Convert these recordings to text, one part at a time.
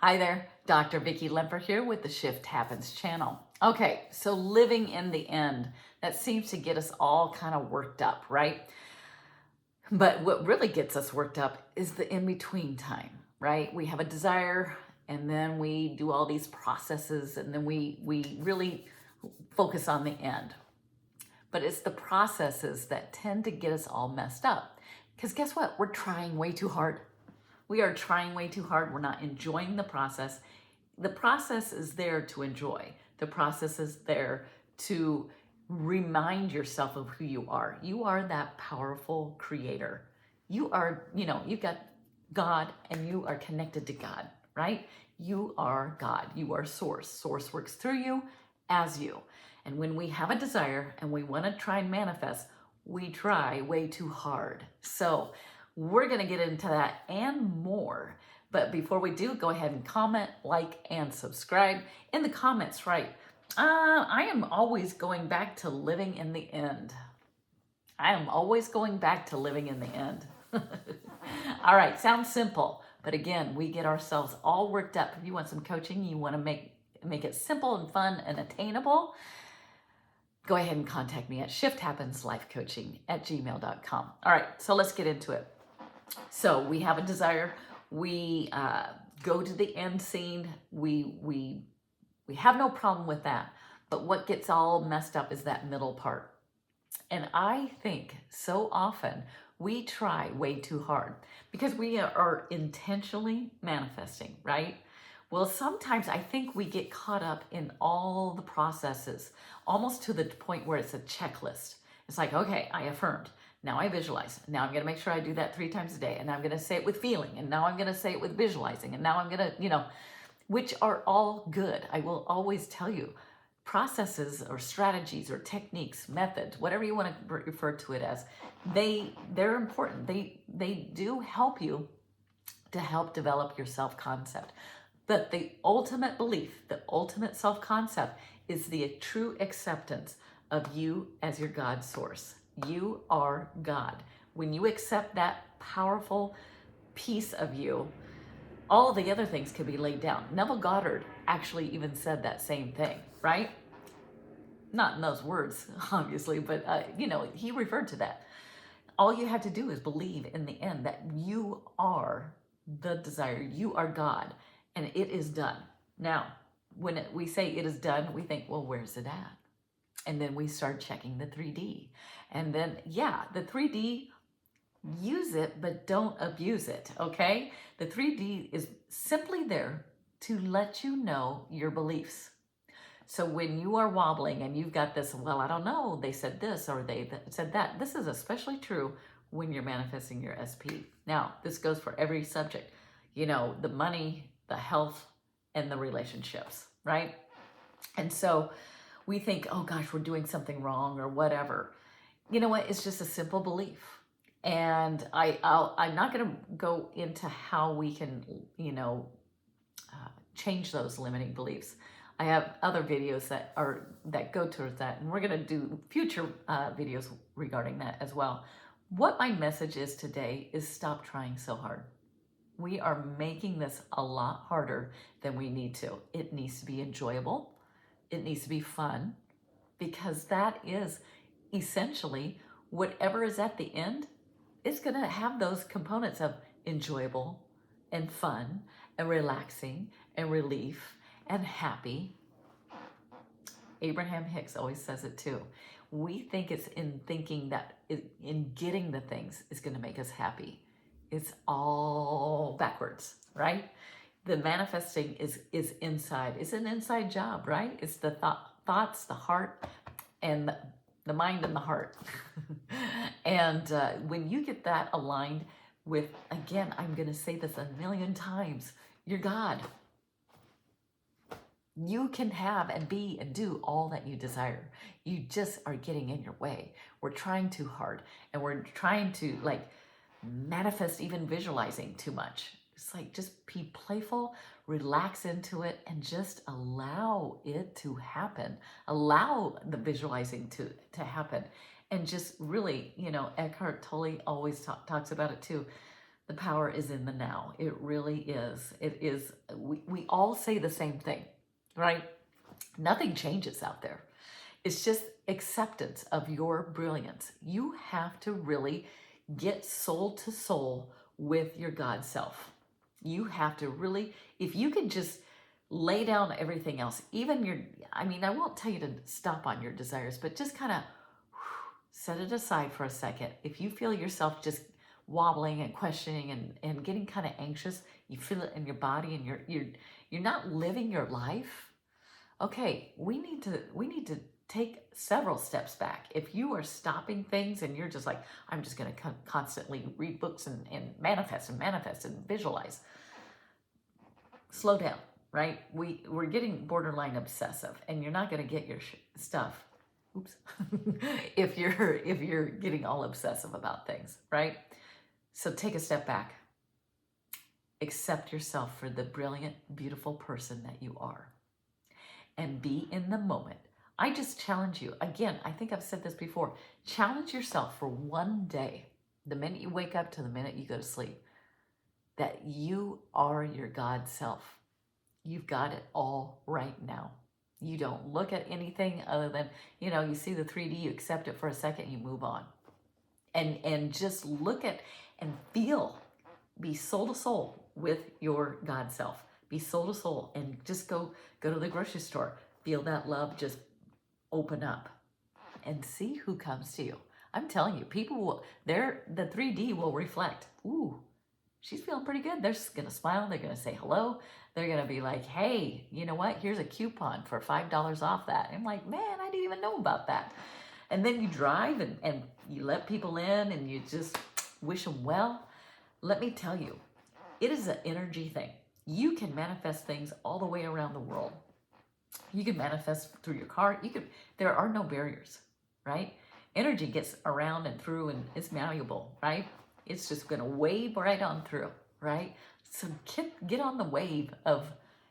Hi there, Dr. Vicki Lemper here with the Shift Happens channel. Okay, so living in the end, that seems to get us all kind of worked up, right? But what really gets us worked up is the in-between time, right? We have a desire and then we do all these processes and then we really focus on the end. But it's the processes that tend to get us all messed up. Because guess what? We're trying way too hard. We are trying way too hard. We're not enjoying the process. The process is there to enjoy. The process is there to remind yourself of who you are. You are that powerful creator. You are, you've got God and you are connected to God, right? You are God. You are source. Source works through you as you. And when we have a desire and we want to try and manifest, we try way too hard. So we're going to get into that and more. But before we do, go ahead and comment, like, and subscribe. In the comments, right? I am always going back to living in the end. I am always going back to living in the end. All right, sounds simple. But again, we get ourselves all worked up. If you want some coaching, you want to make it simple and fun and attainable, go ahead and contact me at shifthappenslifecoaching@gmail.com. All right, so let's get into it. So we have a desire. We go to the end scene. We have no problem with that. But what gets all messed up is that middle part. And I think so often we try way too hard because we are intentionally manifesting, right? Well, sometimes I think we get caught up in all the processes, almost to the point where it's a checklist. It's like, okay, I affirmed. Now I visualize. Now I'm going to make sure I do that 3 times a day. And I'm going to say it with feeling. And now I'm going to say it with visualizing. And now I'm going to, which are all good. I will always tell you, processes or strategies or techniques, methods, whatever you want to refer to it as, they're important. They do help you to help develop your self-concept. But the ultimate belief, the ultimate self-concept is the true acceptance of you as your God source. You are God. When you accept that powerful piece of you, all the other things can be laid down. Nevillegoddard actually even said that same thing, right? Not in those words, obviously, but he referred to that. All you have to do is believe in the end that you are the desire. You are God, and it is done. Now, when we say it is done, we think, well, where's it at? And then we start checking the 3D. And then, the 3D, use it, but don't abuse it, okay? The 3D is simply there to let you know your beliefs. So when you are wobbling and you've got this, well, I don't know, they said this or they said that. This is especially true when you're manifesting your SP. Now, this goes for every subject, the money, the health, and the relationships, right? And so we think, oh gosh, we're doing something wrong or whatever. You know what? It's just a simple belief. And I'm not going to go into how we can, change those limiting beliefs. I have other videos that go towards that, and we're going to do future videos regarding that as well. What my message is today is stop trying so hard. We are making this a lot harder than we need to. It needs to be enjoyable. It needs to be fun, because that is essentially whatever is at the end. It's going to have those components of enjoyable and fun and relaxing and relief and happy. Abraham Hicks always says it too. We think it's in thinking that in getting the things is going to make us happy. It's all backwards, right? The manifesting is inside. It's an inside job, right? It's the thoughts, the heart, and the mind and the heart. And when you get that aligned with, again, I'm going to say this a million times, you're God. You can have and be and do all that you desire. You just are getting in your way. We're trying too hard, and we're trying to manifest, even visualizing too much. It's just be playful, relax into it, and just allow it to happen. Allow the visualizing to happen. And just really, Eckhart Tolle always talks about it too. The power is in the now. It really is. It is. We all say the same thing, right? Nothing changes out there. It's just acceptance of your brilliance. You have to really get soul to soul with your God self. You have to really, if you can just lay down everything else, even your, I mean, I won't tell you to stop on your desires, but just kind of set it aside for a second. If you feel yourself just wobbling and questioning and getting kind of anxious, you feel it in your body and you're not living your life. Okay, we need to take several steps back. If you are stopping things and you're just like, I'm just going to constantly read books and manifest and visualize, slow down, right? We're getting borderline obsessive, and you're not going to get your stuff. Oops. if you're getting all obsessive about things, right? So take a step back. Accept yourself for the brilliant, beautiful person that you are. And be in the moment. I just challenge you. Again, I think I've said this before. Challenge yourself for one day, the minute you wake up to the minute you go to sleep, that you are your God self. You've got it all right now. You don't look at anything other than, you see the 3D, you accept it for a second, you move on. And just look at and feel, be soul to soul with your God self. Be soul to soul and just go to the grocery store. Feel that love just open up and see who comes to you. I'm telling you, people will, the 3D will reflect, ooh, she's feeling pretty good. They're just going to smile. They're going to say hello. They're going to be like, hey, you know what? Here's a coupon for $5 off that. I'm like, man, I didn't even know about that. And then you drive and you let people in and you just wish them well. Let me tell you, it is an energy thing. You can manifest things all the way around the world. You can manifest through your car. There are no barriers, right? Energy gets around and through and it's malleable, right? It's just going to wave right on through, right? So get on the wave of,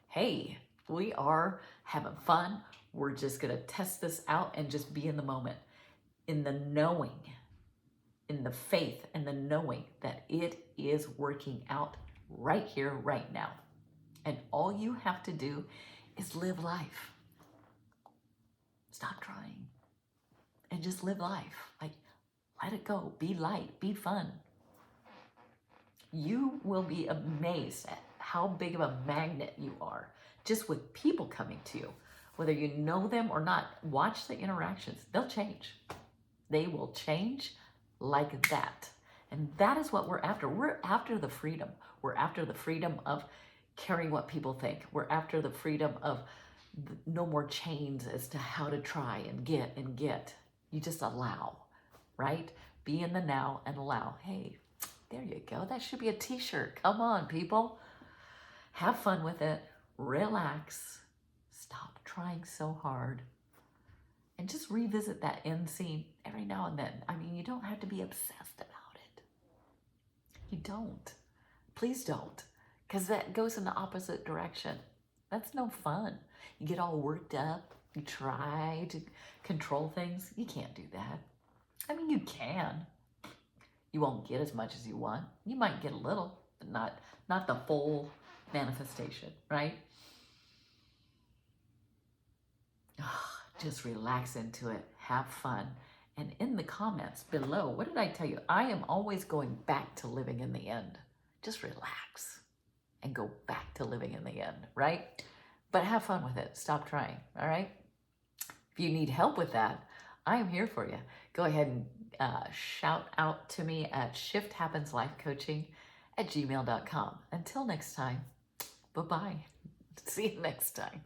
hey, we are having fun. We're just going to test this out and just be in the moment, in the knowing, in the faith and the knowing that it is working out right here, right now. And all you have to do is live life. Stop trying and just live life. Like, let it go. Be light. Be fun. You will be amazed at how big of a magnet you are just with people coming to you. Whether you know them or not, watch the interactions. They'll change. They will change like that. And that is what we're after. We're after the freedom. We're after the freedom of caring what people think. We're after the freedom of no more chains as to how to try and get. You just allow, right? Be in the now and allow. Hey, there you go. That should be a t-shirt. Come on, people. Have fun with it. Relax. Stop trying so hard. And just revisit that end scene every now and then. I mean, you don't have to be obsessed about it. You don't. Please don't. Because that goes in the opposite direction. That's no fun. You get all worked up. You try to control things. You can't do that. I mean, you can. You won't get as much as you want. You might get a little, but not the full manifestation, right? Just relax into it. Have fun. And in the comments below, what did I tell you? I am always going back to living in the end. Just relax and go back to living in the end, right? But have fun with it. Stop trying, all right? If you need help with that, I am here for you. Go ahead and shout out to me at shifthappenslifecoaching@gmail.com. Until next time, bye-bye. See you next time.